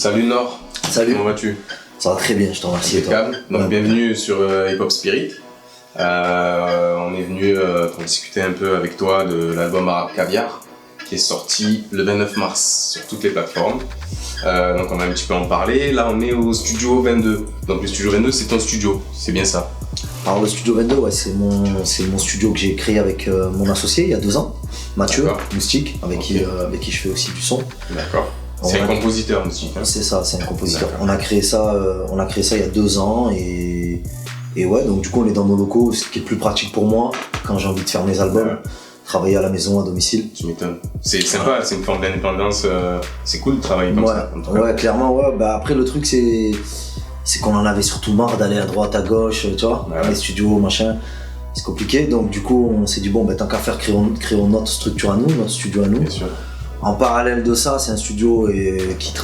Salut Nord. Salut. Comment vas-tu? Ça va très bien, je te remercie. Impeccable. Donc bienvenue sur Hip Hop Spirit. On est venu pour discuter un peu avec toi de l'album Arabe Caviar qui est sorti le 29 mars sur toutes les plateformes. Donc on va un petit peu en parler. Là on est au Studio 22. Donc le Studio 22 c'est ton studio, c'est bien ça? Alors le Studio 22, ouais, c'est mon studio que j'ai créé avec mon associé il y a 2 ans, Mathieu Moustique, avec qui je fais aussi du son. D'accord. C'est un compositeur Moustique. Hein. C'est ça, c'est un compositeur. On a créé ça il y a 2 ans et ouais, donc du coup on est dans nos locaux, ce qui est plus pratique pour moi quand j'ai envie de faire mes albums. Ouais. Travailler à la maison, à domicile. Tu m'étonnes. C'est sympa, c'est une forme d'indépendance, c'est cool de travailler comme ça. Ouais, clairement, ouais. Bah après le truc c'est qu'on en avait surtout marre d'aller à droite, à gauche, tu vois, les studios, machin. C'est compliqué, donc du coup on s'est dit bon, tant qu'à faire, créons notre structure à nous, notre studio à nous. Bien sûr. En parallèle de ça, c'est un studio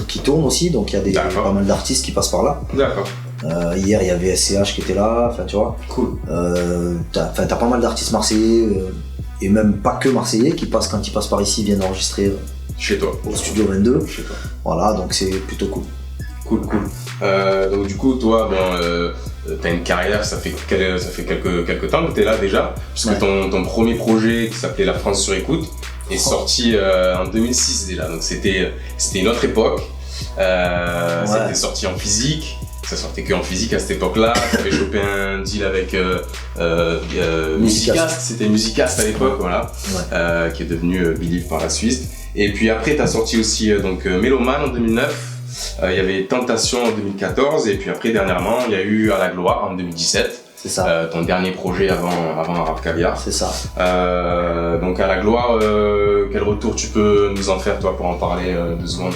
qui tourne aussi, donc il y a pas mal d'artistes qui passent par là. D'accord. Hier il y avait SCH qui était là, enfin tu vois. Cool. T'as pas mal d'artistes marseillais, et même pas que marseillais, qui passent quand ils passent par ici, viennent enregistrer chez toi, au Studio 22. Chez toi. Voilà, donc c'est plutôt cool. Cool. Donc du coup, toi, t'as une carrière, ça fait quelques temps que t'es là déjà, puisque ton premier projet qui s'appelait La France sur écoute est sorti en 2006 déjà, donc c'était une autre époque. C'était sorti en physique. Ça sortait que en physique à cette époque-là. J'avais chopé un deal avec Musicast, c'était Musicast à l'époque, voilà, qui est devenu Believe par la suite. Et puis après, t'as sorti aussi Méloman en 2009. Il y avait Tentation en 2014 et puis après dernièrement, il y a eu À la gloire en 2017. C'est ça. Ton dernier projet avant Arabe Caviar. C'est ça. Donc À la gloire, quel retour tu peux nous en faire toi pour en parler 2 secondes?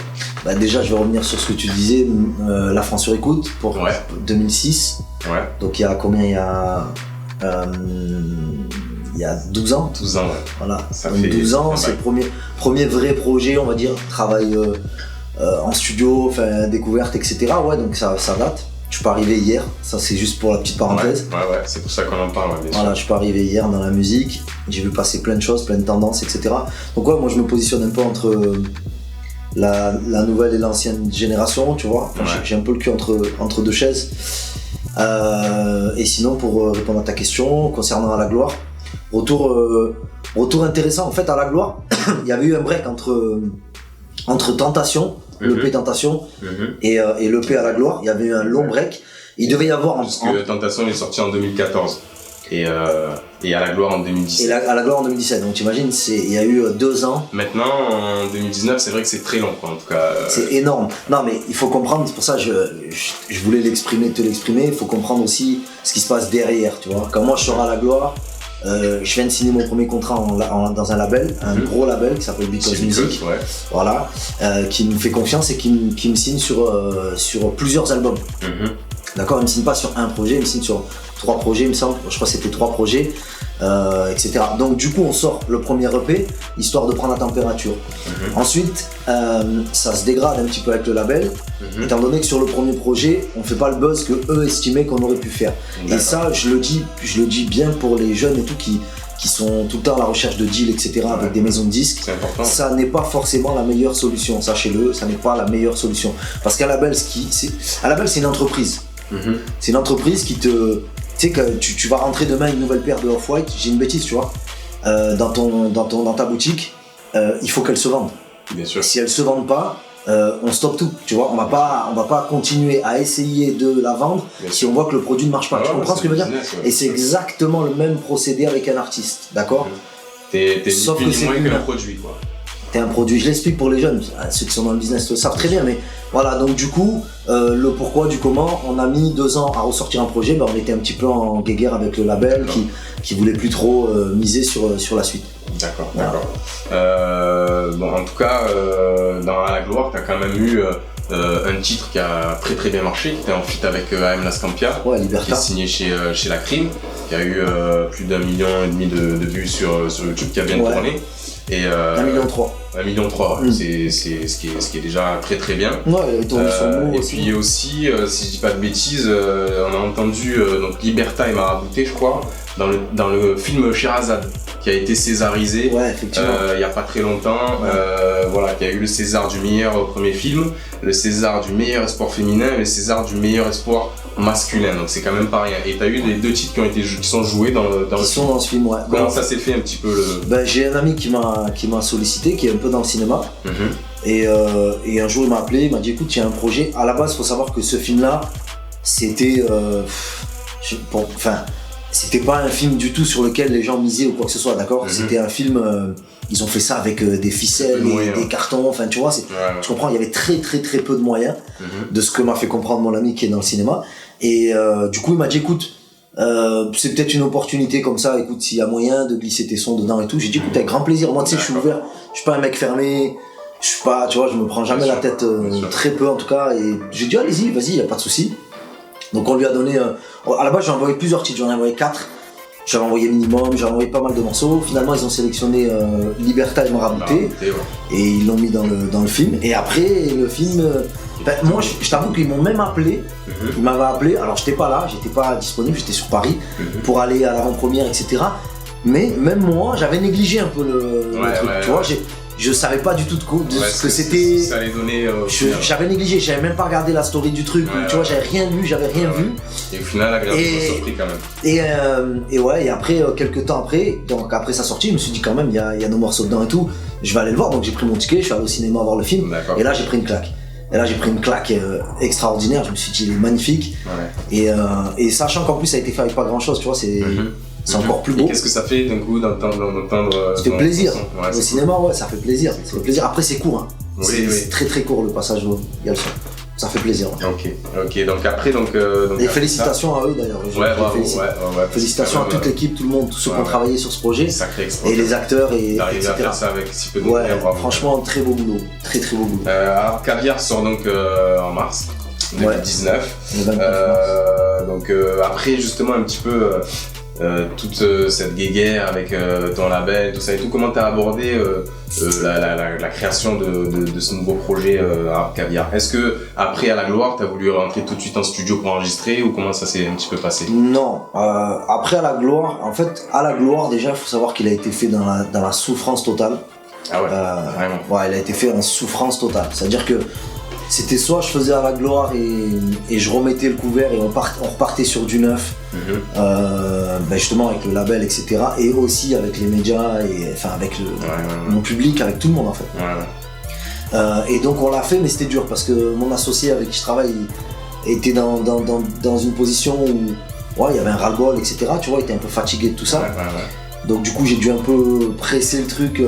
Déjà je vais revenir sur ce que tu disais, La France sur écoute pour 2006. Ouais. Donc il y a combien? Il y a 12 ans. 12 ans, ouais. Voilà. Ça donc fait 12 ans, c'est le premier vrai projet, on va dire, travail en studio, découverte, etc. Ouais, donc ça date. Je suis pas arrivé hier, ça c'est juste pour la petite parenthèse. Ouais, c'est pour ça qu'on en parle, bien sûr. Voilà, je suis pas arrivé hier dans la musique, j'ai vu passer plein de choses, plein de tendances, etc. Donc ouais, moi je me positionne un peu entre la nouvelle et l'ancienne génération, tu vois. J'ai un peu le cul entre 2 chaises. Et sinon, pour répondre à ta question, concernant À la gloire, retour intéressant. En fait, À la gloire, il y avait eu un break entre Tentation, l'EP Tentation, et l'EP À la gloire. Il y avait eu un long break. Il devait y avoir... Parce que Tentation est sorti en 2014. Et À la gloire en 2017. Et À la gloire en 2017, donc t'imagines, il y a eu 2 ans. Maintenant, en 2019, c'est vrai que c'est très long, quoi, en tout cas. C'est énorme. Non mais il faut comprendre, c'est pour ça que je voulais te l'exprimer, il faut comprendre aussi ce qui se passe derrière, tu vois. Quand moi je sors À la gloire, je viens de signer mon premier contrat dans un label, un gros label qui s'appelle Because Music, voilà, qui me fait confiance et qui me signe sur plusieurs albums. D'accord, il me signe pas sur un projet, il me signe sur 3 projets, il me semble. Je crois que c'était 3 projets, etc. Donc du coup, on sort le premier EP, histoire de prendre la température. Ensuite, ça se dégrade un petit peu avec le label, étant donné que sur le premier projet, on fait pas le buzz que eux estimaient qu'on aurait pu faire. Et ça, je le dis bien pour les jeunes et tout qui sont tout le temps à la recherche de deals, etc. avec des maisons de disques. Ça n'est pas forcément la meilleure solution, sachez-le, ça n'est pas la meilleure solution. Parce qu'un label, c'est une entreprise. C'est une entreprise qui te... Tu sais que tu vas rentrer demain une nouvelle paire de Off-White, j'ai une bêtise, tu vois, dans ta boutique, il faut qu'elle se vende. Bien sûr. Si elle se vend pas, on stoppe tout, tu vois. On va pas continuer à essayer de la vendre si on voit que le produit ne marche pas. Tu comprends ce que je veux dire? Et c'est exactement le même procédé avec un artiste, d'accord? T'es ni plus ni moins qu'un produit, quoi. T'es un produit, je l'explique pour les jeunes, ceux qui sont dans le business le savent très bien, mais voilà, donc du coup, le pourquoi du comment, on a mis 2 ans à ressortir un projet, on était un petit peu en guéguerre avec le label qui voulait plus trop miser sur la suite. D'accord. En tout cas, dans À la gloire, t'as quand même eu un titre qui a très très bien marché, qui était en feat avec AM La Scampia, qui est signé chez La Crime, qui a eu plus d'1,5 million de vues sur YouTube, qui a bien tourné. Et 1,3 million. 1,3 million, c'est ce qui est déjà très très bien. Ouais, et puis aussi, si je dis pas de bêtises, on a entendu donc Liberta et Marabouté, je crois, dans le film Sherazade, qui qui a été césarisé il y a pas très longtemps, voilà, qui a eu le César du meilleur premier film, le César du meilleur espoir féminin et le César du meilleur espoir masculin, donc c'est quand même pas rien. Et t'as eu les 2 titres qui sont joués dans le film. Dans ce film, ouais. Comment ça s'est fait un petit peu j'ai un ami qui m'a sollicité, qui est un peu dans le cinéma. Et un jour il m'a appelé, il m'a dit écoute, il y a un projet. À la base, il faut savoir que ce film-là, c'était c'était pas un film du tout sur lequel les gens misaient ou quoi que ce soit, d'accord. C'était un film, ils ont fait ça avec des ficelles et des cartons, enfin tu vois, tu comprends, il y avait très très très peu de moyens, de ce que m'a fait comprendre mon ami qui est dans le cinéma. Et du coup il m'a dit écoute, c'est peut-être une opportunité comme ça, écoute, s'il y a moyen de glisser tes sons dedans et tout. J'ai dit écoute, avec grand plaisir, moi tu sais, je suis ouvert, je suis pas un mec fermé, je suis pas, tu vois, je me prends jamais la tête, très peu en tout cas. Et j'ai dit allez-y, vas-y, y a pas de souci. Donc on lui a donné, à la base j'ai envoyé plusieurs titres, j'en ai envoyé 4. J'avais envoyé Minimum, j'ai envoyé pas mal de morceaux. Finalement ils ont sélectionné Liberta et Marabouté, et ils l'ont mis dans le film. Et après le film, moi je t'avoue qu'ils m'ont même appelé, ils m'avaient appelé, alors j'étais pas là, j'étais pas disponible, j'étais sur Paris pour aller à l'avant-première, etc. Mais même moi j'avais négligé un peu le truc, tu vois. Je savais pas du tout ce que c'était. Ça allait donner. J'avais négligé, j'avais même pas regardé la story du truc, tu vois, j'avais rien lu, j'avais rien vu. Et au final, agréablement surpris quand même. Et après, quelques temps après, donc après sa sortie, je me suis dit quand même, il y a nos morceaux dedans et tout, je vais aller le voir. Donc j'ai pris mon ticket, je suis allé au cinéma voir le film, et là j'ai pris une claque. Extraordinaire, je me suis dit, il est magnifique. Et sachant qu'en plus, ça a été fait avec pas grand chose, tu vois, c'est encore plus beau. Qu'est-ce que ça fait d'un coup d'entendre ça fait plaisir. Au cinéma, ça fait plaisir. Ça fait plaisir. Après, c'est court. C'est très très court le passage où il y a le son. Ça fait plaisir. Ok. Donc après, et félicitations à eux d'ailleurs. Félicitations à toute l'équipe, tout le monde, tous ceux qui ont travaillé sur ce projet. Sacré et les acteurs et d'arriver à faire ça avec si peu de moyens. Franchement, très beau boulot. Très très beau boulot. Alors, Caviar sort donc en mars 2019. Donc après, justement, un petit peu. Toute cette guéguerre avec ton label, tout ça et tout, comment t'as abordé la création de ce nouveau projet Arabe Caviar? Est-ce que après À la gloire, t'as voulu rentrer tout de suite en studio pour enregistrer ou comment ça s'est un petit peu passé? Non, après À la gloire, en fait, À la gloire déjà, il faut savoir qu'il a été fait dans la souffrance totale. Ah ouais, vraiment. Ouais, il a été fait en souffrance totale, c'est-à-dire que c'était soit je faisais À la gloire et je remettais le couvert et on repartait sur du neuf, justement avec le label, etc. Et aussi avec les médias, et enfin avec mon public, avec tout le monde en fait. Et donc on l'a fait, mais c'était dur parce que mon associé avec qui je travaille était dans une position où il y avait un ras-le-bol, etc. Tu vois, il était un peu fatigué de tout ça. Donc du coup j'ai dû un peu presser le truc,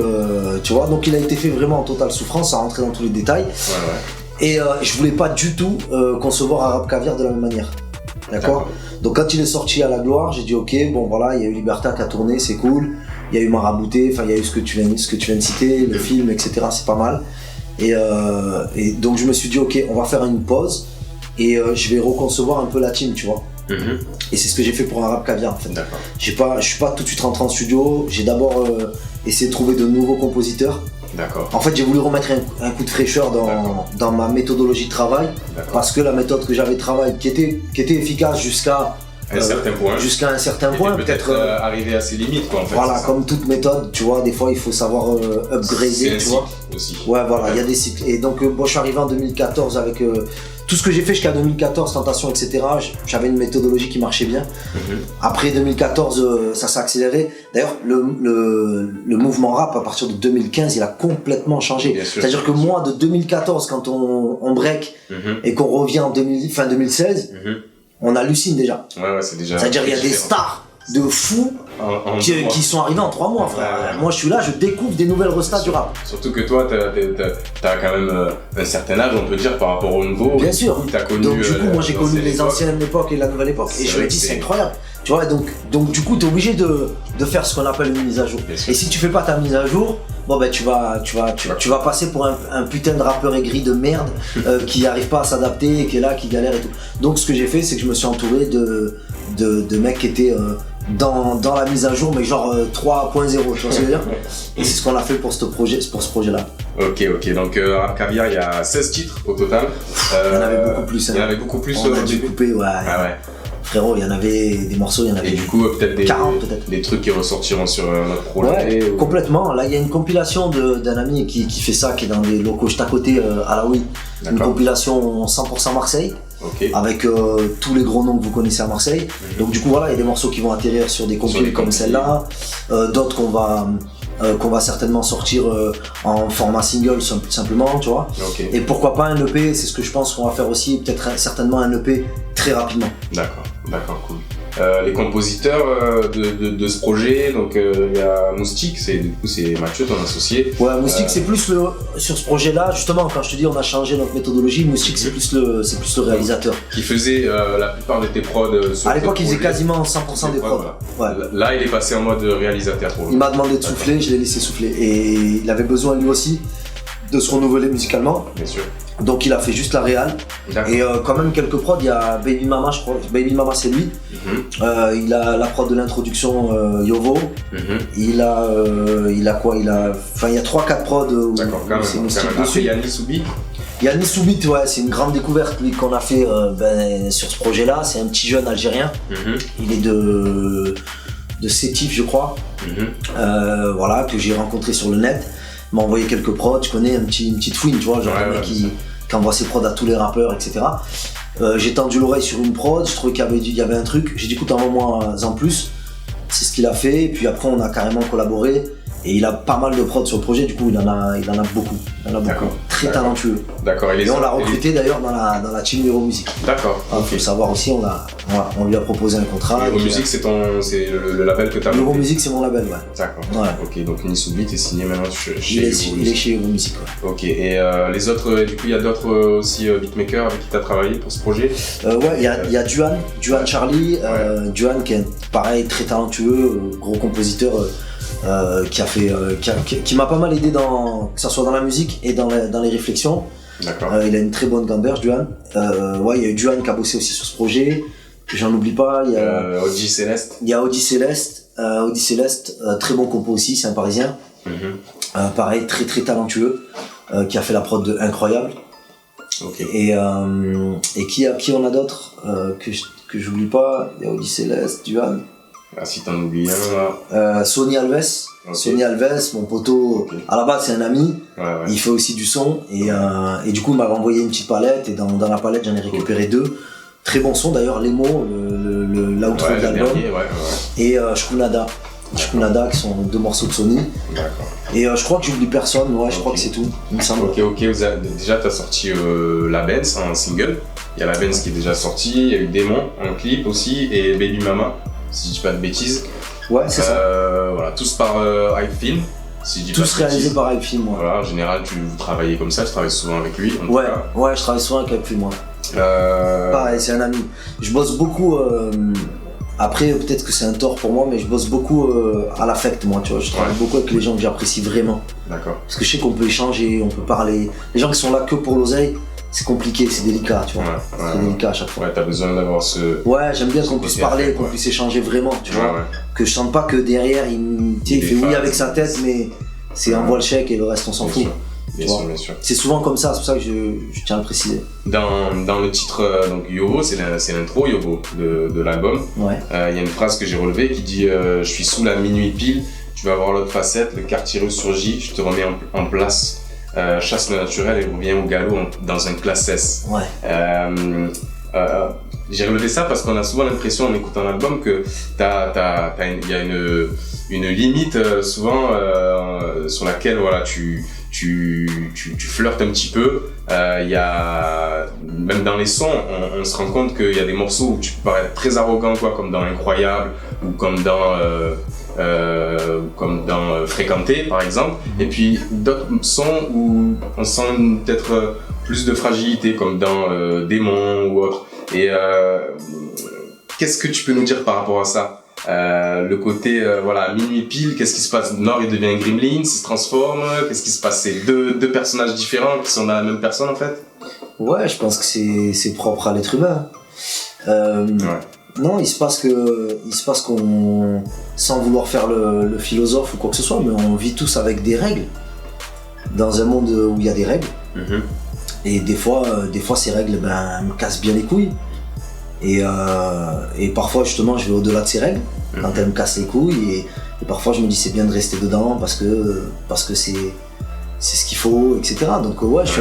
tu vois. Donc il a été fait vraiment en totale souffrance, sans rentrer dans tous les détails. Et je voulais pas du tout concevoir Arabe Caviar de la même manière. D'accord. Donc quand il est sorti À la gloire, j'ai dit ok, bon voilà, il y a eu Liberta qui a tourné, c'est cool. Il y a eu Marabouté, enfin il y a eu ce que tu viens de citer, le film, etc. C'est pas mal. Et donc je me suis dit ok, on va faire une pause et je vais reconcevoir un peu la team, tu vois. Et c'est ce que j'ai fait pour Arabe Caviar en fait. Je suis pas tout de suite rentré en studio, j'ai d'abord essayé de trouver de nouveaux compositeurs. En fait, j'ai voulu remettre un coup de fraîcheur dans ma méthodologie de travail, parce que la méthode que j'avais de travail, qui était efficace jusqu'à un certain point, peut-être arriver à ses limites, quoi, en fait. Voilà, comme toute méthode, tu vois, des fois il faut savoir upgrader, tu vois. Aussi. Ouais, voilà, il y a des cycles. Et donc, je suis arrivé en 2014 avec tout ce que j'ai fait jusqu'à 2014, Tentation, etc. J'avais une méthodologie qui marchait bien. Après 2014, ça s'est accéléré. D'ailleurs, le mouvement rap, à partir de 2015, il a complètement changé. C'est-à-dire que moi, de 2014, quand on break et qu'on revient en fin 2016, on hallucine déjà. C'est déjà. C'est-à-dire qu'il y a des stars de fous qui sont arrivés en 3 mois, frère. Moi je suis là, je découvre des nouvelles restas du rap. Surtout que toi t'as quand même un certain âge, on peut dire, par rapport au nouveau. Bien sûr. T'as connu, donc du coup moi j'ai connu les anciennes époques et la nouvelle époque, et je me dis c'est incroyable, tu vois. Donc du coup t'es obligé de faire ce qu'on appelle une mise à jour. Et si tu fais pas ta mise à jour, bon ben tu vas passer pour un putain de rappeur aigri de merde qui arrive pas à s'adapter et qui est là, qui galère et tout. Donc ce que j'ai fait, c'est que je me suis entouré de mecs qui étaient dans la mise à jour, mais genre 3.0, tu vois ce que je veux dire. Et c'est ce qu'on a fait pour ce projet-là. Ok, donc Arabe Caviar, il y a 16 titres au total. Il y en avait beaucoup plus. Il y en avait beaucoup plus. On a dû couper, ouais. frérot, il y en avait des morceaux, il y en avait Et du coup, peut-être 40 peut-être. des trucs qui ressortiront sur notre projet. Ouais, complètement. Là, il y a une compilation d'un ami qui fait ça, qui est dans des locaux juste à côté, à la Ouï. Une compilation 100% Marseille, avec tous les gros noms que vous connaissez à Marseille. Donc du coup, voilà, il y a des morceaux qui vont atterrir sur des compiles comme celle-là, d'autres qu'on va certainement sortir en format single simplement, tu vois. Et pourquoi pas un EP, c'est ce que je pense qu'on va faire aussi, peut-être certainement un EP très rapidement. D'accord, cool. Les compositeurs de ce projet, donc il y a Moustique, du coup c'est Mathieu, ton associé. Ouais, Moustique c'est plus sur ce projet-là, justement quand je te dis on a changé notre méthodologie, Moustique c'est plus le réalisateur. Qui faisait la plupart de tes prods sur à l'époque il faisait quasiment 100% des prods. Voilà. Ouais. Là il est passé en mode réalisateur pour Il m'a demandé de souffler, je l'ai laissé souffler. Et il avait besoin lui aussi de se renouveler musicalement. Bien sûr. Donc il a fait juste la réal. Et quand même quelques prods, il y a Baby Mama, je crois. Baby Mama c'est lui. Il a la prod de l'introduction Yovo. Il a quoi? Il y a 3-4 prods. D'accord, quand même. Après il y a Nisoubi. Il y a Nisoubi, ouais, c'est une grande découverte lui qu'on a fait sur ce projet-là. C'est un petit jeune algérien. Il est de Sétif je crois. Voilà, que j'ai rencontré sur le net. Il m'a envoyé quelques prods, tu connais, une petite fouine, tu vois, genre un mec qui envoie ses prods à tous les rappeurs, etc. J'ai tendu l'oreille sur une prod, je trouvais qu'il y avait un truc, j'ai dit écoute, envoie-moi en plus. C'est ce qu'il a fait, et puis après on a carrément collaboré. Et il a pas mal de prods sur le projet, du coup il en a beaucoup. Très talentueux. D'accord. Et on l'a recruté d'ailleurs dans la team Euromusique. D'accord. Faut savoir aussi, on lui a proposé un contrat. Euromusique c'est le label que tu as. Euromusique c'est mon label, ouais. D'accord. Ouais. Ok, donc Nisoubi t'es signé maintenant chez Euromusique. Il est chez Euromusique, ouais. Ok, et les autres, du coup il y a d'autres aussi beatmakers avec qui tu as travaillé pour ce projet? Ouais, il y a Duan Charlie, Duan qui est pareil, très talentueux, gros compositeur. Qui m'a pas mal aidé que ça soit dans la musique et dans les réflexions. D'accord. Il a une très bonne gamberge, Duan. Il y a eu Duan qui a bossé aussi sur ce projet. J'en oublie pas. Il y a Audi Céleste. Il y a Audi Céleste, très bon compo aussi, c'est un Parisien. Pareil, très très talentueux, qui a fait la prod de Incroyable. Et qui on a d'autres que j'oublie pas. Il y a Audi Céleste, Duan. Ah, si t'en oublies un là. Sonny Alves. Sonny Alves, mon poteau, à la base c'est un ami, il fait aussi du son et du coup il m'avait envoyé une petite palette et dans la palette j'en ai récupéré 2. Très bon son d'ailleurs, les mots, l'outro de l'album et Shkunada, qui sont 2 morceaux de Sony. D'accord. Et je crois que j'oublie personne, je crois que c'est tout, il me semble. Déjà t'as sorti la Benz en single, il y a la Benz qui est déjà sortie, il y a eu Démon en clip aussi et Baby Mama, si je dis pas de bêtises. Ouais, c'est ça. Voilà, tous par Hype Film. Si je dis tous réalisés par Hype Film, ouais. Voilà, en général, vous travaillez comme ça, tu travailles souvent avec lui. Ouais, je travaille souvent avec Hype Film, pareil, c'est un ami. Je bosse beaucoup. Après, peut-être que c'est un tort pour moi, mais je bosse beaucoup à l'affect, moi, tu vois. Je travaille beaucoup avec les gens que j'apprécie vraiment. D'accord. Parce que je sais qu'on peut échanger, on peut parler. Les gens qui sont là que pour l'oseille, c'est compliqué, c'est délicat, tu vois. C'est délicat à chaque fois. Ouais, t'as besoin d'avoir ce. Ouais, j'aime bien qu'on puisse parler, qu'on puisse échanger vraiment, tu vois. Que je sente pas que derrière, il fait oui avec sa tête, mais c'est envoie le chèque et le reste, on s'en fout. Bien sûr. C'est souvent comme ça, c'est pour ça que je tiens à le préciser. Dans le titre, donc Yovo, c'est l'intro Yovo de l'album. Ouais. Y a une phrase que j'ai relevée qui dit je suis sous la minuit pile, tu vas voir l'autre facette, le quartier ressurgit, je te remets en place. Chasse le naturel et revient au galop dans un classe S. Ouais. J'ai relevé ça parce qu'on a souvent l'impression en écoutant l'album que il y a une limite souvent sur laquelle voilà tu flirtes un petit peu. Il y a même dans les sons, on se rend compte qu'il y a des morceaux où tu peux paraître très arrogant, quoi, comme dans Incroyable ou comme dans Fréquenter par exemple, et puis d'autres sons où on sent peut-être plus de fragilité comme dans Démon ou autre. Et qu'est-ce que tu peux nous dire par rapport à ça? Le côté voilà, minuit pile, qu'est-ce qui se passe? Nord il devient Gremlin, il se transforme, qu'est-ce qui se passe? C'est deux personnages différents qui sont dans la même personne en fait? Ouais, je pense que c'est propre à l'être humain. Non, il se passe qu'on, sans vouloir faire le philosophe ou quoi que ce soit, mais on vit tous avec des règles. Dans un monde où il y a des règles. Et des fois ces règles me cassent bien les couilles. Et parfois justement je vais au-delà de ces règles quand elles me cassent les couilles et parfois je me dis c'est bien de rester dedans parce que c'est ce qu'il faut, etc. Donc ouais, je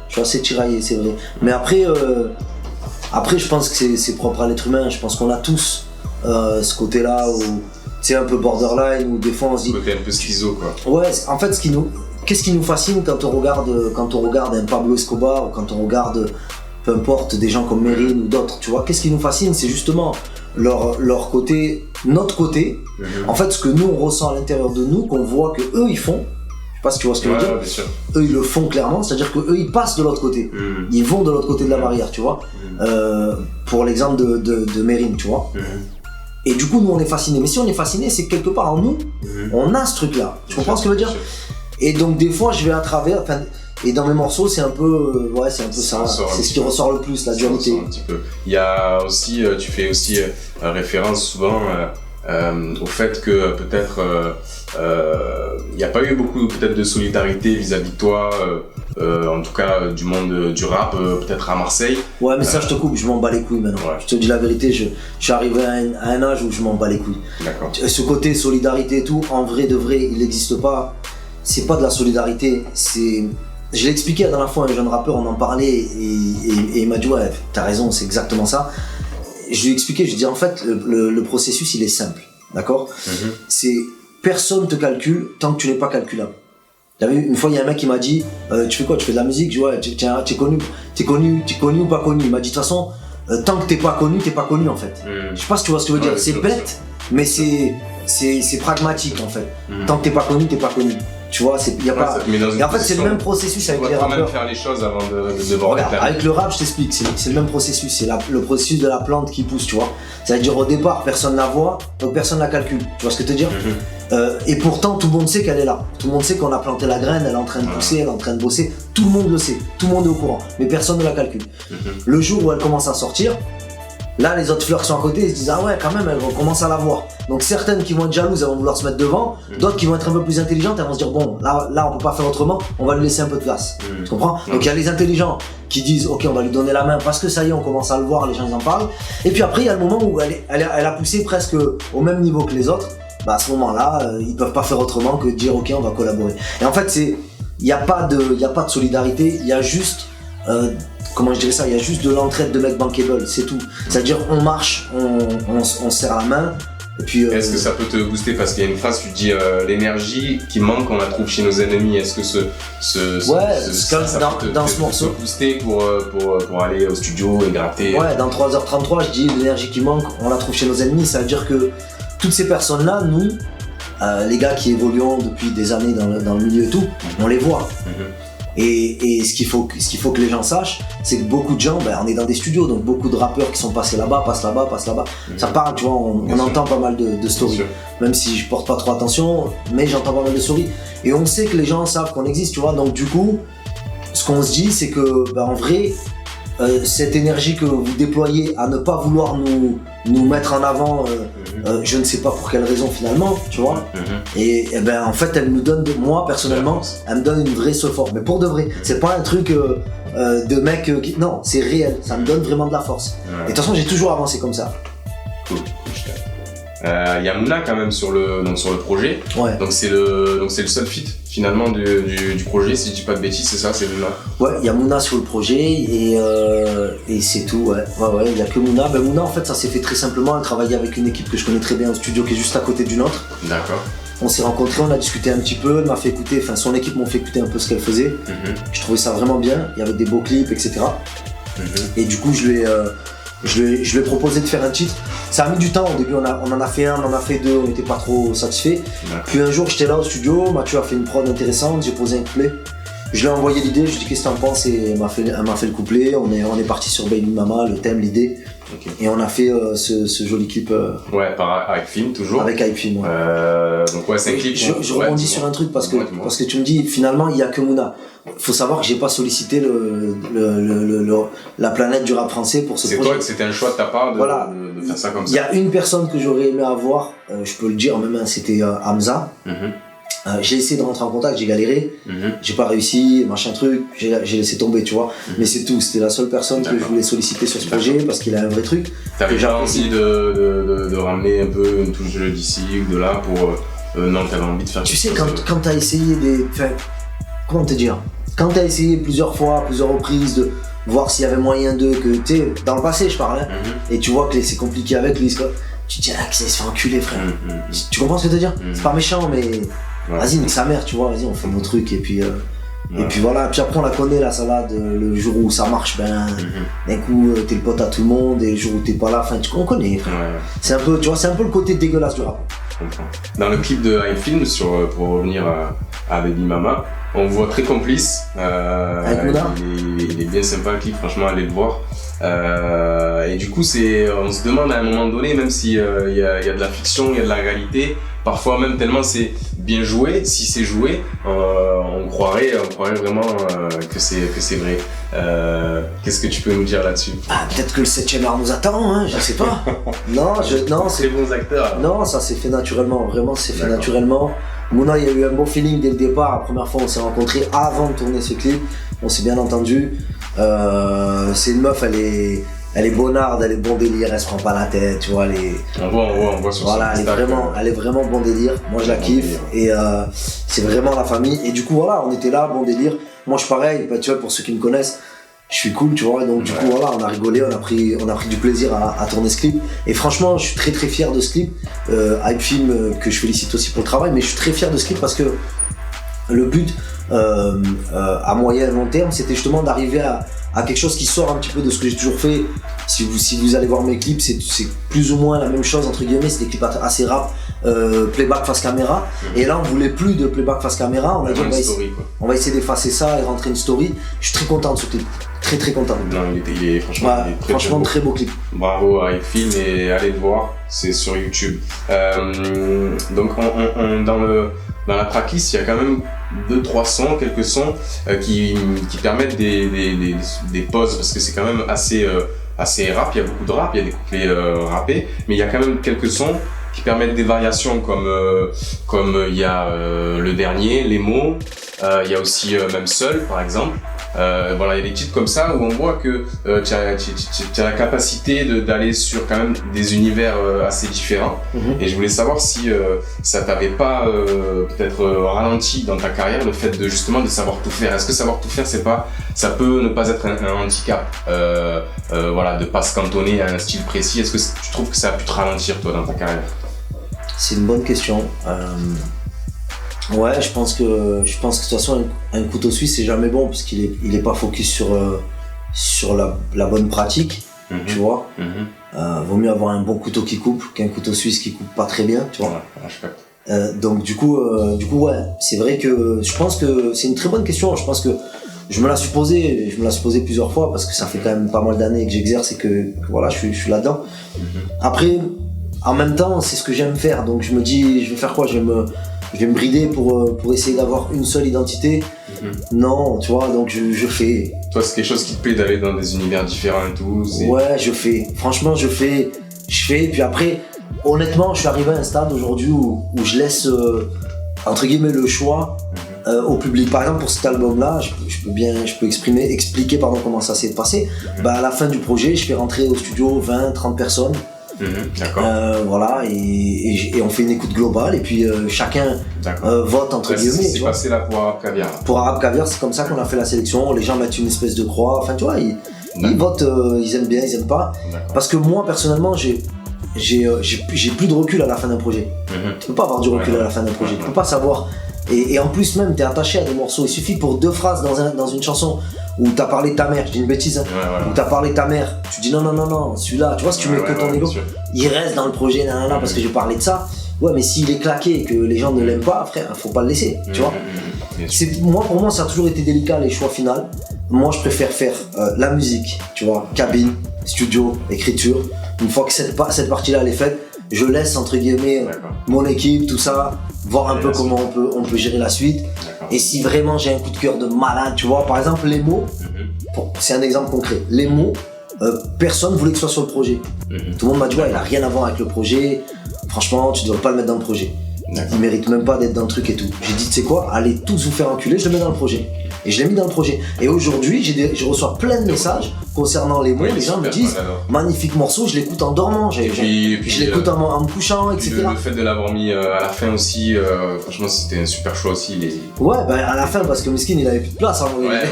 suis assez tiraillé, c'est vrai. Mais après je pense que c'est propre à l'être humain. Je pense qu'on a tous ce côté-là où c'est un peu borderline, où des fois on se dit... Côté un peu schizo, quoi. Ouais, en fait, qu'est-ce qui nous fascine quand on regarde un Pablo Escobar ou quand on regarde, peu importe, des gens comme Merin ou d'autres, tu vois, qu'est-ce qui nous fascine, c'est justement leur côté, notre côté. En fait, ce que nous on ressent à l'intérieur de nous, qu'on voit que eux ils font. Je sais pas si tu vois ce que je veux dire. Bien sûr. Eux ils le font clairement, c'est-à-dire que eux ils passent de l'autre côté. Ils vont de l'autre côté de la barrière, tu vois. Pour l'exemple de Merin, tu vois. Et du coup, nous, on est fascinés. Mais si on est fascinés, c'est que quelque part en nous, on a ce truc-là. Tu comprends ce que je veux dire? Et donc, des fois, je vais à travers. Et dans mes morceaux, c'est un peu ça. C'est ce qui ressort le plus, la dualité. Un petit peu. Il y a aussi, tu fais aussi référence souvent au fait que peut-être il n'y a pas eu beaucoup peut-être de solidarité vis-à-vis de toi. En tout cas du monde du rap, peut-être à Marseille. Ouais, mais ça je te coupe, je m'en bats les couilles maintenant. Ouais. Je te dis la vérité, je suis arrivé à un âge où je m'en bats les couilles. D'accord. Ce côté solidarité et tout, en vrai de vrai, il n'existe pas. C'est pas de la solidarité, c'est... Je l'ai expliqué la dernière fois à un jeune rappeur, on en parlait et il m'a dit ouais, t'as raison, c'est exactement ça. Je lui ai expliqué, je lui ai dit en fait, le processus il est simple, d'accord? C'est personne te calcule tant que tu n'es pas calculable. Une fois, il y a un mec qui m'a dit tu fais quoi? Tu fais de la musique? Je dis ouais, t'es connu ou pas connu? Il m'a dit de toute façon, tant que t'es pas connu en fait. Je sais pas si tu vois ce que je veux dire, c'est bête, mais c'est pragmatique en fait. Tant que t'es pas connu. Tu vois, y a pas... Et en fait, c'est le même processus avec les rappeurs. Tu dois quand même faire les choses avant de devoir regarde, avec le rap, je t'explique, c'est le même processus. C'est le processus de la plante qui pousse, tu vois. C'est-à-dire au départ, personne la voit, donc personne la calcule. Tu vois ce que je veux te dire? Et pourtant, tout le monde sait qu'elle est là. Tout le monde sait qu'on a planté la graine, elle est en train de pousser, elle est en train de bosser. Tout le monde le sait, tout le monde est au courant. Mais personne ne la calcule. Le jour où elle commence à sortir, là, les autres fleurs qui sont à côté, ils se disent ah ouais, quand même, elles commencent à la voir. Donc certaines qui vont être jalouses, elles vont vouloir se mettre devant. D'autres qui vont être un peu plus intelligentes, elles vont se dire bon, là on peut pas faire autrement, on va lui laisser un peu de place. Tu comprends? Donc il y a les intelligents qui disent ok, on va lui donner la main parce que ça y est, on commence à le voir, les gens en parlent. Et puis après, il y a le moment où elle a poussé presque au même niveau que les autres. Bah à ce moment-là, ils peuvent pas faire autrement que de dire ok, on va collaborer. Et en fait, il y a pas de solidarité, il y a juste comment je dirais ça, il y a juste de l'entraide de mecs bankable, c'est tout. C'est-à-dire on marche, on se serre la main. Et puis, est-ce que ça peut te booster? Parce qu'il y a une phrase, tu dis l'énergie qui manque, on la trouve chez nos ennemis. Est-ce que ça peut dans ce morceau te booster pour aller au studio et gratter? Ouais, dans 3h33, je dis l'énergie qui manque, on la trouve chez nos ennemis. Ça veut dire que toutes ces personnes-là, nous, les gars qui évoluent depuis des années dans le milieu et tout, on les voit. Et ce qu'il faut que les gens sachent, c'est que beaucoup de gens, on est dans des studios, donc beaucoup de rappeurs qui sont passés là-bas, passent là-bas. Ça parle, tu vois, on entend pas mal de stories. Même si je porte pas trop attention, mais j'entends pas mal de stories. Et on sait que les gens savent qu'on existe, tu vois. Donc du coup, ce qu'on se dit, c'est que, en vrai, cette énergie que vous déployez à ne pas vouloir nous mettre en avant, je ne sais pas pour quelle raison finalement, tu vois. Et en fait, elle nous donne, moi personnellement, elle me donne une vraie force. Mais pour de vrai, c'est pas un truc de mec non, c'est réel, ça me donne vraiment de la force. Et de toute façon, j'ai toujours avancé comme ça. Cool. Il y a Mouna quand même sur le projet. Ouais. Donc c'est le seul feat finalement du projet, si je dis pas de bêtises, c'est ça, c'est Mouna. Ouais, il y a Mouna sur le projet et c'est tout, ouais, il y a que Mouna. Mouna en fait ça s'est fait très simplement, elle travaillait avec une équipe que je connais très bien au studio qui est juste à côté du nôtre. D'accord. On s'est rencontrés, on a discuté un petit peu, elle m'a fait écouter, son équipe m'a fait écouter un peu ce qu'elle faisait. Je trouvais ça vraiment bien, il y avait des beaux clips, etc. Et du coup je lui ai proposé de faire un titre. Ça a mis du temps, au début on en a fait un, on en a fait deux, on n'était pas trop satisfaits. Puis un jour j'étais là au studio, Mathieu a fait une prod intéressante, j'ai posé un couplet. Je lui ai envoyé l'idée, je lui ai dit qu'est-ce que t'en penses et elle m'a fait le couplet, on est parti sur Baby Mama, le thème, l'idée. Et on a fait ce joli clip. Ouais, avec Film toujours. Avec Hype Film, ouais. Donc ouais, c'est un clip. Je rebondis sur un truc parce que tu me dis finalement il y a que Mouna. Faut savoir que j'ai pas sollicité la planète du rap français pour ce projet. C'était un choix de ta part de faire ça comme ça. Il y a une personne que j'aurais aimé avoir, je peux le dire même, c'était Hamza. J'ai essayé de rentrer en contact, j'ai galéré, j'ai pas réussi, machin truc, j'ai laissé tomber, tu vois. Mais c'est tout, c'était la seule personne que je voulais solliciter sur ce projet parce qu'il a un vrai truc. T'avais pas envie de ramener un peu une touche d'ici ou de là pour... non, t'avais envie de faire... Tu sais, quand t'as essayé enfin, comment te dire, quand t'as essayé plusieurs fois, plusieurs reprises de voir s'il y avait moyen de... que tu sais, dans le passé je parle, hein, et tu vois que c'est compliqué avec lui, tu te dis, ah, qu'il se fait enculer, frère. Tu comprends ce que je veux te dire? C'est pas méchant, mais... Ouais. Vas-y, nique sa mère, tu vois, vas-y, on fait nos trucs et puis voilà. Puis après, on la connaît, la salade, le jour où ça marche, ben, d'un coup, t'es le pote à tout le monde et le jour où t'es pas là, enfin, on connaît, frère. Ouais. C'est un peu, tu vois, c'est un peu le côté dégueulasse du rap. Dans le clip de Hype Film, pour revenir à Baby Mama, on voit très complice. Avec Mouna. Il est bien sympa le clip, franchement, allez le voir. Et du coup, on se demande à un moment donné, même s'il y a de la fiction, il y a de la réalité, parfois même tellement c'est bien joué, si c'est joué, on croirait vraiment que c'est vrai. Qu'est-ce que tu peux nous dire là-dessus? Peut-être que le 7e art nous attend, hein, je sais pas. non, c'est bons acteurs. Non, ça s'est fait naturellement, vraiment, c'est fait naturellement. Mouna, il y a eu un bon feeling dès le départ. La première fois, on s'est rencontrés avant de tourner ce clip, on s'est bien entendu. C'est une meuf, elle est bonarde, elle est bon délire, elle se prend pas la tête, tu vois, on voit sur voilà, elle est vraiment bon délire, moi je la kiffe et c'est vraiment la famille et du coup voilà, on était là, bon délire, moi je suis pareil, tu vois, pour ceux qui me connaissent, je suis cool, tu vois, donc du coup voilà, on a rigolé, on a pris du plaisir à tourner ce clip et franchement je suis très très fier de ce clip, Hype Film que je félicite aussi pour le travail, mais je suis très fier de ce clip parce que le but à moyen et long terme, c'était justement d'arriver à quelque chose qui sort un petit peu de ce que j'ai toujours fait. Si vous allez voir mes clips, c'est plus ou moins la même chose entre guillemets, c'est des clips assez rap, playback face caméra. Et là on voulait plus de playback face caméra, on a dit on va essayer d'effacer ça et rentrer une story. Je suis très content de ce clip, très très content. Non, il est franchement, très beau clip. Bravo à Film et allez le voir, c'est sur YouTube. Donc dans la tracklist, il y a quand même 2-3 sons, quelques sons qui permettent des pauses parce que c'est quand même assez rap, il y a beaucoup de rap, il y a des couplets rappés, mais il y a quand même quelques sons qui permettent des variations comme il y a le dernier, Les mots, il y a aussi Même seul par exemple. Voilà, il y a des titres comme ça où on voit que tu as la capacité d'aller sur quand même des univers assez différents. Et je voulais savoir si ça t'avait pas peut-être ralenti dans ta carrière le fait justement de savoir tout faire. Est-ce que savoir tout faire, ça peut ne pas être un handicap, voilà, de pas se cantonner à un style précis. Est-ce que tu trouves que ça a pu te ralentir toi dans ta carrière? C'est une bonne question. Ouais, je pense que de toute façon un couteau suisse c'est jamais bon parce qu'il est pas focus sur la bonne pratique, tu vois. Vaut mieux avoir un bon couteau qui coupe qu'un couteau suisse qui coupe pas très bien, tu vois. Donc du coup ouais, c'est vrai que je pense que c'est une très bonne question. Je pense que je me la suis posée plusieurs fois parce que ça fait quand même pas mal d'années que j'exerce et que voilà, je suis là-dedans. Après, en même temps, c'est ce que j'aime faire, donc je me dis, je vais faire quoi? Je vais me brider pour essayer d'avoir une seule identité. Non, tu vois, donc je fais. Toi, c'est quelque chose qui te plaît d'aller dans des univers différents et tout? Ouais, je fais. Franchement, je fais. Et puis après, honnêtement, je suis arrivé à un stade aujourd'hui où je laisse, entre guillemets, le choix au public. Par exemple, pour cet album-là, je peux expliquer comment ça s'est passé. À la fin du projet, je fais rentrer au studio 20-30 personnes. D'accord. Voilà, et on fait une écoute globale et puis chacun vote entre guillemets. C'est ce qui s'est passé là pour Arabe Caviar. Pour Arabe Caviar, c'est comme ça qu'on a fait la sélection. Les gens mettent une espèce de croix, enfin tu vois, ils votent, ils aiment bien, ils aiment pas. Parce que moi personnellement, j'ai plus de recul à la fin d'un projet. Tu peux pas avoir du recul à la fin d'un projet, tu peux pas savoir. Et en plus même, t'es attaché à des morceaux. Il suffit pour 2 phrases dans une chanson où t'as parlé de ta mère, je dis une bêtise, où t'as parlé de ta mère, tu dis non, celui-là, tu vois, si tu mets que ton ego, il reste dans le projet, parce que j'ai parlé de ça. Ouais, mais s'il est claqué et que les gens ne l'aiment pas, frère, faut pas le laisser, tu vois. Pour moi, ça a toujours été délicat les choix finaux. Moi, je préfère faire la musique, tu vois, cabine, studio, écriture. Une fois que cette partie-là elle est faite, je laisse entre guillemets mon équipe, tout ça, voir un peu comment on peut gérer la suite. Et si vraiment j'ai un coup de cœur de malade, tu vois, par exemple les mots, c'est un exemple concret. Les mots, personne voulait que ce soit sur le projet. Tout le monde m'a dit ouais, il a rien à voir avec le projet. Franchement, tu devrais pas le mettre dans le projet. Il mérite même pas d'être dans le truc et tout. J'ai dit, tu sais quoi, allez tous vous faire enculer, je le mets dans le projet. Et je l'ai mis dans le projet. Et aujourd'hui, je reçois plein de messages concernant les mots. Les gens me disent, magnifique morceau, je l'écoute en dormant, je l'écoute en me couchant, etc. Le fait de l'avoir mis à la fin aussi, franchement, c'était un super choix aussi. Ouais, à la fin, parce que Meskin, il avait plus de place. Hein, ouais.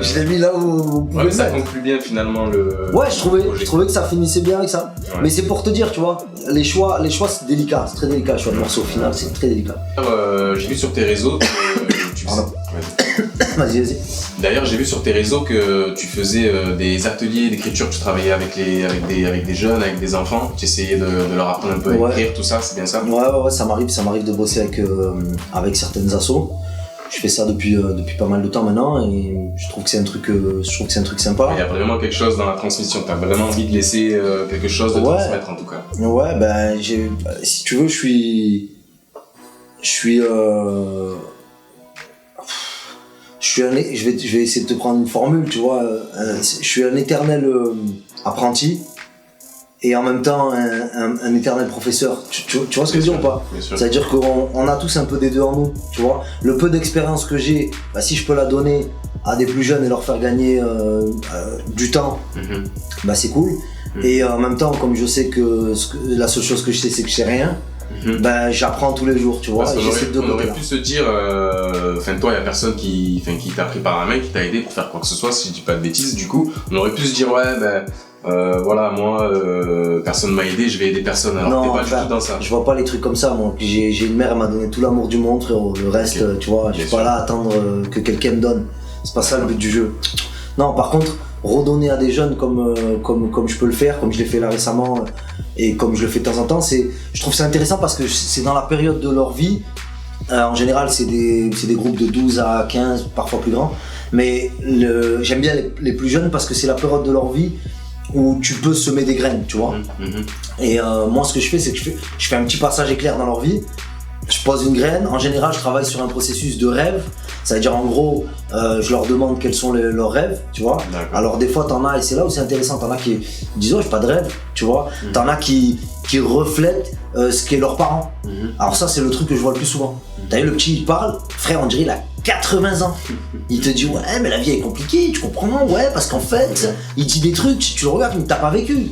Je l'ai mis là où ouais, ça conclut bien finalement le. Ouais, je trouvais que ça finissait bien avec ça. Ouais. Mais c'est pour te dire, tu vois, les choix c'est délicat, c'est très délicat. Le choix de morceau au final, c'est très délicat. J'ai vu sur tes réseaux. Vas-y. D'ailleurs, j'ai vu sur tes réseaux que tu faisais des ateliers d'écriture, tu travaillais avec des jeunes, avec des enfants, tu essayais de leur apprendre un peu à écrire, tout ça, c'est bien ça? Ouais, ça m'arrive de bosser avec certaines assos. Je fais ça depuis pas mal de temps maintenant et je trouve que c'est un truc sympa. Il y a vraiment quelque chose dans la transmission, t'as vraiment envie de laisser quelque chose de transmettre en tout cas. Ouais, si tu veux, je vais essayer de te prendre une formule, tu vois. Je suis un éternel apprenti et en même temps un éternel professeur. Tu vois ce que je veux dire ou pas? C'est-à-dire qu'on a tous un peu des deux en nous, tu vois. Le peu d'expérience que j'ai, si je peux la donner à des plus jeunes et leur faire gagner du temps, c'est cool. Et en même temps, comme je sais que la seule chose que je sais, c'est que je sais rien, j'apprends tous les jours, tu vois. On aurait pu se dire, toi, il y a personne qui t'a pris par la main, qui t'a aidé pour faire quoi que ce soit, si je dis pas de bêtises, du coup, on aurait pu se dire, moi, personne m'a aidé, je vais aider personne, alors t'es pas du tout dans ça. Je vois pas les trucs comme ça, moi. J'ai une mère, elle m'a donné tout l'amour du monde, frérot. Le reste, tu vois, je suis pas là à attendre que quelqu'un me donne. C'est pas ça le but du jeu. Non, par contre, redonner à des jeunes comme je peux le faire, comme je l'ai fait là récemment et comme je le fais de temps en temps, je trouve ça intéressant parce que c'est dans la période de leur vie. En général, c'est des groupes de 12 à 15, parfois plus grands. Mais j'aime bien les plus jeunes parce que c'est la période de leur vie où tu peux semer des graines, tu vois. Et moi, ce que je fais, c'est que je fais un petit passage éclair dans leur vie. Je pose une graine. En général, je travaille sur un processus de rêve. Ça veut dire, en gros, je leur demande quels sont leurs rêves, tu vois. Alors, des fois, t'en as, et c'est là où c'est intéressant, t'en as qui disent, oh, j'ai pas de rêve, tu vois. T'en as qui reflètent ce qu'est leurs parents. Alors ça, c'est le truc que je vois le plus souvent. T'as vu, le petit, il parle, frère, on dirait il a 80 ans. Il te dit, ouais, mais la vie est compliquée, tu comprends, ouais, parce qu'en fait, il dit des trucs, tu le regardes, mais t'as pas vécu.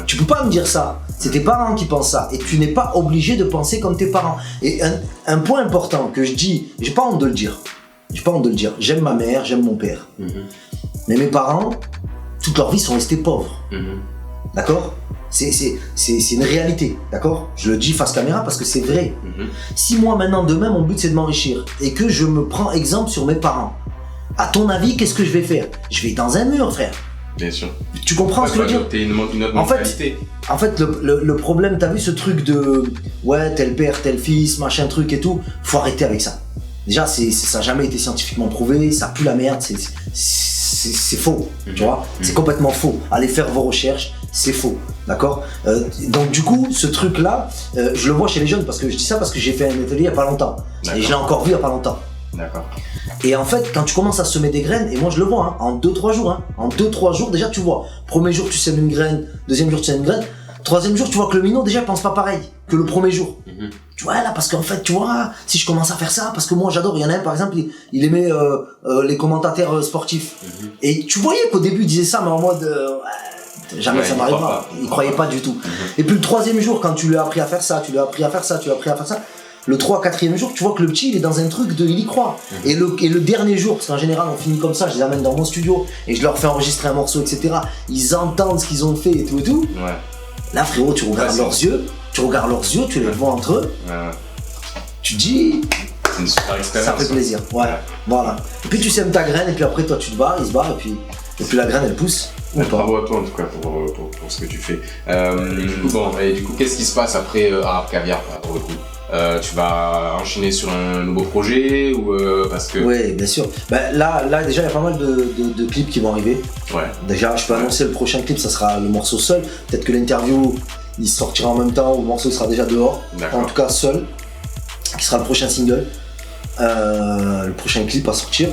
Tu peux pas me dire ça. C'est tes parents qui pensent ça. Et tu n'es pas obligé de penser comme tes parents. Et un point important que je dis, j'ai pas honte de le dire. J'aime ma mère, j'aime mon père. Mais mes parents, toute leur vie, sont restés pauvres. D'accord ? C'est une réalité, d'accord? Je le dis face caméra parce que c'est vrai. Si moi, maintenant, demain, mon but, c'est de m'enrichir et que je me prends exemple sur mes parents, à ton avis, qu'est-ce que je vais faire? Je vais dans un mur, frère. Bien sûr. Tu comprends ce que je veux dire? T'es une autre mentalité. En fait, le problème, t'as vu ce truc de ouais, tel père, tel fils, machin truc et tout, faut arrêter avec ça. Déjà, ça n'a jamais été scientifiquement prouvé, ça pue la merde, c'est faux, tu vois, c'est complètement faux. Allez faire vos recherches, c'est faux, d'accord. Donc du coup, ce truc-là, je le vois chez les jeunes, parce que je dis ça parce que j'ai fait un atelier il n'y a pas longtemps, et je l'ai encore vu il n'y a pas longtemps. D'accord. Et en fait, quand tu commences à semer des graines, et moi je le vois, en 2-3 jours, en 2-3 jours, déjà tu vois, premier jour tu sèmes une graine, deuxième jour tu sèmes une graine, troisième jour tu vois que le minot déjà pense pas pareil que le premier jour. Tu vois là, parce qu'en fait, tu vois, si je commence à faire ça, parce que moi j'adore, il y en a un par exemple, il aimait les commentateurs sportifs. Et tu voyais qu'au début il disait ça, mais en mode jamais ça m'arrivera. Il croyait pas du tout. Et puis le troisième jour, quand tu lui as appris à faire ça, le 3-4e jour, tu vois que le petit il est dans un truc il y croit. Et le dernier jour, parce qu'en général on finit comme ça, je les amène dans mon studio et je leur fais enregistrer un morceau, etc. Ils entendent ce qu'ils ont fait et tout. Là frérot, tu regardes leurs yeux, tu les vois entre eux. Tu dis, c'est une super expérience. Ça fait plaisir. Voilà. Et puis tu sèmes ta graine et puis après toi tu te barres, il se barre et puis la graine elle pousse. Bravo à toi en tout cas pour ce que tu fais. Du coup, qu'est-ce qui se passe après Arabe Caviar pour le coup? Tu vas enchaîner sur un nouveau projet ou parce que... Oui, bien sûr. Là déjà il y a pas mal de clips qui vont arriver. Déjà je peux annoncer le prochain clip, ça sera le morceau seul. Peut-être que l'interview il sortira en même temps ou le morceau sera déjà dehors. En tout cas seul, qui sera le prochain single, le prochain clip à sortir.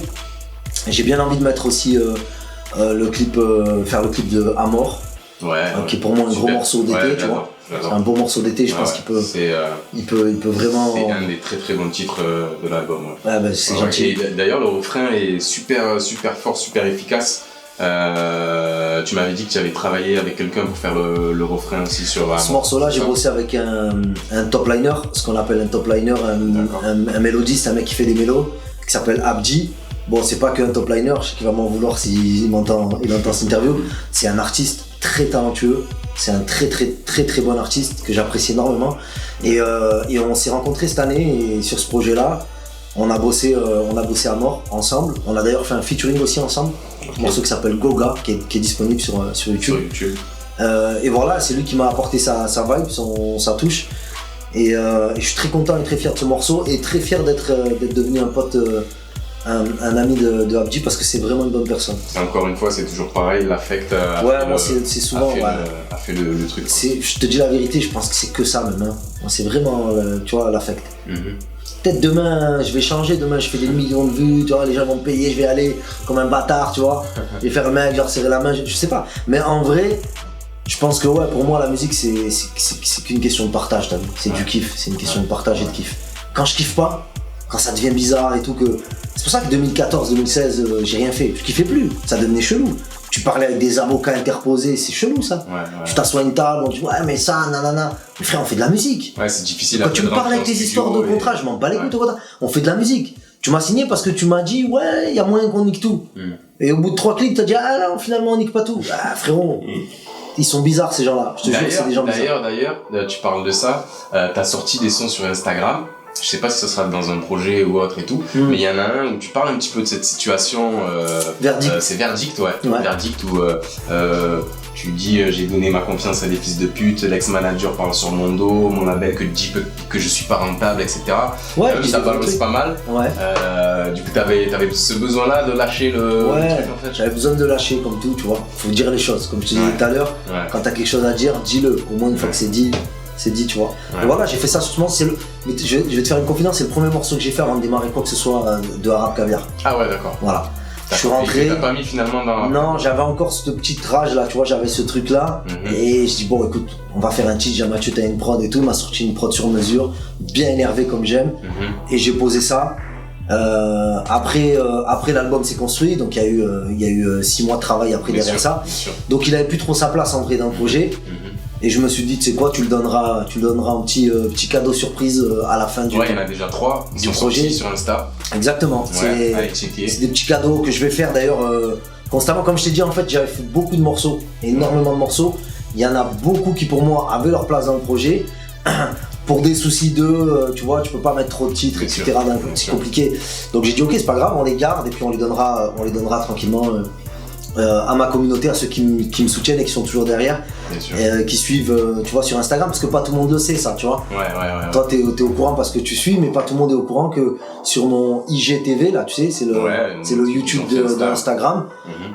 J'ai bien envie de mettre aussi le clip, faire le clip de Amor, qui est pour moi un gros morceau d'été, tu vois. j'adore. C'est un bon morceau d'été, je pense Ouais, qu'il peut, c'est il peut vraiment. c'est un des très très bons titres de l'album. Ouais. Ouais, bah, c'est Ouais, gentil. et d'ailleurs, le refrain est super fort, super efficace. Tu m'avais dit que tu avais travaillé avec quelqu'un pour faire le refrain aussi sur. Ce morceau-là, j'ai bossé avec un top liner, ce qu'on appelle un top liner, un mélodiste, un mec qui fait des mélos, qui s'appelle Abdi. Bon, c'est pas qu'un top liner, je sais qu'il va m'en vouloir s'il entend cette interview. C'est un artiste très talentueux, c'est un très bon artiste que j'apprécie énormément. Et on s'est rencontrés cette année et sur ce projet-là, on a bossé à mort ensemble. On a d'ailleurs fait un featuring aussi ensemble, un morceau qui s'appelle Goga, qui est disponible sur YouTube. Et voilà, c'est lui qui m'a apporté sa vibe, sa touche. Et je suis très content et très fier de ce morceau et très fier d'être devenu un pote, un ami de Abdi parce que c'est vraiment une bonne personne. Encore une fois, c'est toujours pareil, l'affect c'est souvent a fait le truc. Je te dis la vérité, je pense que c'est que ça même. Hein. C'est vraiment, tu vois, l'affect. Peut-être demain, je vais changer, demain je fais des millions de vues, tu vois, les gens vont me payer, je vais aller comme un bâtard, tu vois. Je vais faire un mec, genre serrer la main, je sais pas. Mais en vrai, je pense que ouais, pour moi la musique c'est qu'une question de partage, t'as vu. C'est du kiff, c'est une question de partage et de kiff. Quand je kiffe pas, quand ça devient bizarre et tout, c'est pour ça que 2014-2016, j'ai rien fait. Je kiffais plus, ça devenait chelou. Tu parlais avec des avocats interposés, c'est chelou ça. Tu t'assois à une table, on dit ouais mais ça, nanana. Mais frère, on fait de la musique. Ouais, c'est difficile. Quand tu me parles avec tes histoires de contrat, je m'en bats les couilles de contrat. On fait de la musique. Tu m'as signé parce que tu m'as dit ouais, il y a moyen qu'on nique tout. Et au bout de 3 clics, t'as dit ah non, finalement on nique pas tout. Ah frérot. Ils sont bizarres ces gens-là, je te jure, c'est des gens bizarres. D'ailleurs, tu parles de ça, t'as sorti des sons sur Instagram, je sais pas si ce sera dans un projet ou autre et tout, mais il y en a un où tu parles un petit peu de cette situation. Verdict. C'est Verdict, ouais. Verdict où tu dis j'ai donné ma confiance à des fils de pute, l'ex-manager parle sur mon dos, mon label que dit que je suis pas rentable, etc. Ouais, ça balance pas mal. Ouais. Du coup, t'avais ce besoin-là de lâcher le truc en fait. J'avais besoin de lâcher comme tout, tu vois. Faut dire les choses, comme je te disais tout à l'heure. Quand t'as quelque chose à dire, dis-le. Au moins une fois que c'est dit, tu vois. Et voilà, j'ai fait ça justement, je vais te faire une confidence, c'est le premier morceau que j'ai fait avant de démarrer quoi que ce soit de Arabe Caviar. Ah ouais, d'accord. Voilà. Je suis rentré. T'as pas mis finalement dans. Non, j'avais encore ce petit rage là, tu vois, j'avais ce truc là. Et je dis bon écoute, on va faire un titre, j'ai Mathieu, t'as une prod et tout, il m'a sorti une prod sur mesure, bien énervé comme j'aime. Et j'ai posé ça. Après l'album s'est construit, donc il y a eu 6 mois de travail après derrière ça. Donc il avait plus trop sa place en vrai dans le projet. Et je me suis dit, tu sais quoi, tu le donneras un petit cadeau surprise à la fin du il y en a déjà 3 du projet sur Insta. Exactement. C'est des petits cadeaux que je vais faire d'ailleurs constamment. Comme je t'ai dit, en fait, j'avais fait beaucoup de morceaux, énormément de morceaux. Il y en a beaucoup qui pour moi avaient leur place dans le projet. Pour des soucis tu vois, tu peux pas mettre trop de titres, etc. C'est compliqué. Donc j'ai dit ok, c'est pas grave, on les garde et puis on les donnera tranquillement. À ma communauté, à ceux qui me soutiennent et qui sont toujours derrière, qui suivent, tu vois, sur Instagram, parce que pas tout le monde le sait ça, tu vois. Toi t'es au courant parce que tu suis, mais pas tout le monde est au courant que sur mon IGTV là, tu sais, c'est le YouTube d'Instagram.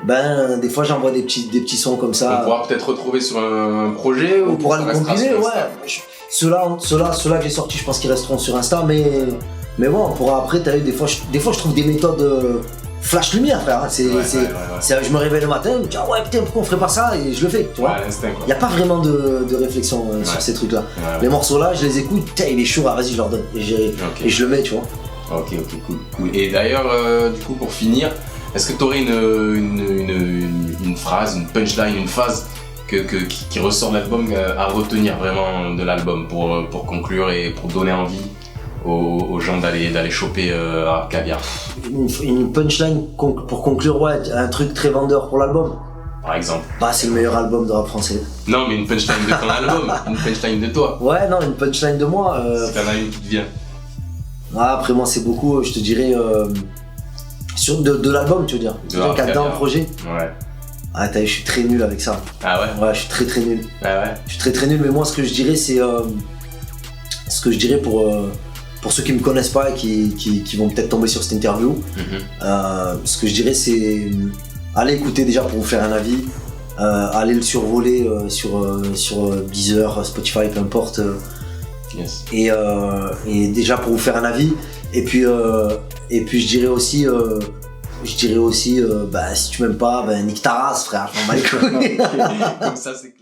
Ben des fois j'envoie des petits sons comme ça. On pourra peut-être retrouver sur un projet. On pourra les compiler, Ceux-là que j'ai sortis, je pense qu'ils resteront sur Insta, mais bon, on pourra après. T'as vu, des fois je trouve des méthodes. Flash lumière frère, je me réveille le matin, je me dis ah ouais putain pourquoi on ferait pas ça et je le fais, tu vois. Il n'y a pas vraiment de réflexion sur ces trucs là. Les morceaux là, je les écoute, il est chaud, vas-y je leur donne et je le mets, tu vois. Ok, cool. Et d'ailleurs, du coup pour finir, est-ce que tu aurais une phrase, une punchline, une phase qui ressort de l'album à retenir vraiment de l'album pour conclure et pour donner envie aux gens d'aller choper Arabe Caviar? Une punchline pour conclure, un truc très vendeur pour l'album. Par exemple. Bah c'est le meilleur album de rap français. Non mais une punchline de ton album, une punchline de toi. Ouais non, une punchline de moi. Si t'en as une qui te vient. Après moi c'est beaucoup, je te dirais, de l'album tu veux dire. Dans le projet. Ouais. Ah je suis très nul avec ça. Ah ouais? Ouais, je suis très nul. Ah ouais? Je suis très nul, mais moi ce que je dirais c'est... pour ceux qui me connaissent pas et qui vont peut-être tomber sur cette interview, ce que je dirais c'est allez écouter déjà pour vous faire un avis, allez le survoler sur Deezer, Spotify, peu importe, et déjà pour vous faire un avis, et puis je dirais aussi si tu m'aimes pas, nique ta race frère, je m'en bats les couilles. Comme ça c'est